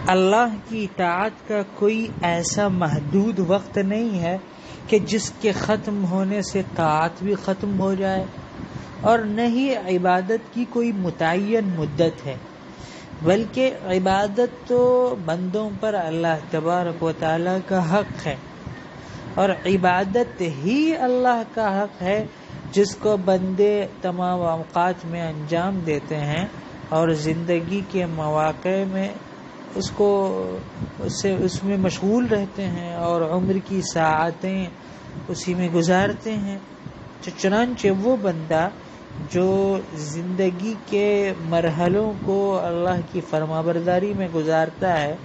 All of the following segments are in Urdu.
اللہ کی اطاعت کا کوئی ایسا محدود وقت نہیں ہے کہ جس کے ختم ہونے سے طاعت بھی ختم ہو جائے، اور نہ ہی عبادت کی کوئی متعین مدت ہے، بلکہ عبادت تو بندوں پر اللہ تبارک و تعالیٰ کا حق ہے، اور عبادت ہی اللہ کا حق ہے جس کو بندے تمام اوقات میں انجام دیتے ہیں اور زندگی کے مواقع میں اس میں مشغول رہتے ہیں اور عمر کی ساعتیں اسی میں گزارتے ہیں۔ چنانچہ وہ بندہ جو زندگی کے مرحلوں کو اللہ کی فرمانبرداری میں گزارتا ہے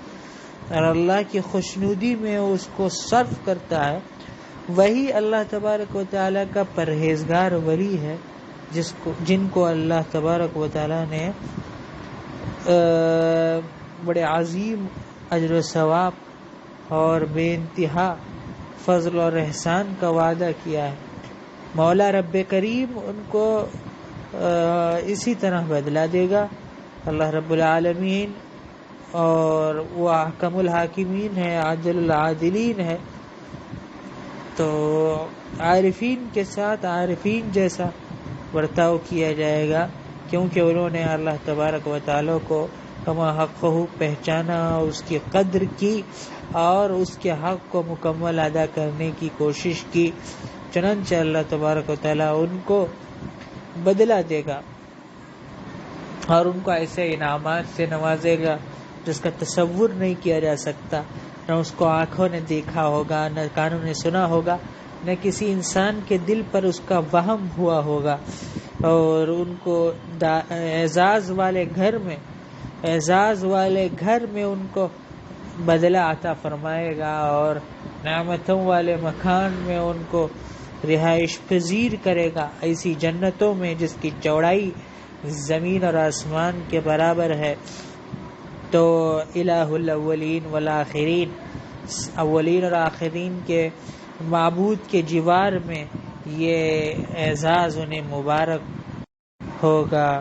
اور اللہ کی خوشنودی میں اس کو صرف کرتا ہے، وہی اللہ تبارک و تعالیٰ کا پرہیزگار ولی ہے، جن کو اللہ تبارک و تعالیٰ نے بڑے عظیم اجر و ثواب اور بے انتہا فضل اور احسان کا وعدہ کیا ہے۔ مولا رب کریم ان کو اسی طرح بدلہ دے گا۔ اللہ رب العالمین اور وہ احکم الحاکمین ہے، عادل العادلین ہے، تو عارفین کے ساتھ عارفین جیسا برتاؤ کیا جائے گا، کیونکہ انہوں نے اللہ تبارک و تعالیٰ کو کما حق پہچانا، اس کی قدر کی اور اس کے حق کو مکمل ادا کرنے کی کوشش کی، چنانچہ اللہ تبارک و تعالیٰ ان کو بدلہ دے گا اور ان کو ایسے انعامات سے نوازے گا جس کا تصور نہیں کیا جا سکتا، نہ اس کو آنکھوں نے دیکھا ہوگا، نہ کانوں نے سنا ہوگا، نہ کسی انسان کے دل پر اس کا وہم ہوا ہوگا، اور ان کو اعزاز والے گھر میں ان کو بدلہ عطا فرمائے گا، اور نعمتوں والے مکان میں ان کو رہائش پذیر کرے گا، ایسی جنتوں میں جس کی چوڑائی زمین اور آسمان کے برابر ہے۔ تو الہ الاولین والآخرین، اولین اور آخرین کے معبود کے جوار میں یہ اعزاز انہیں مبارک ہوگا۔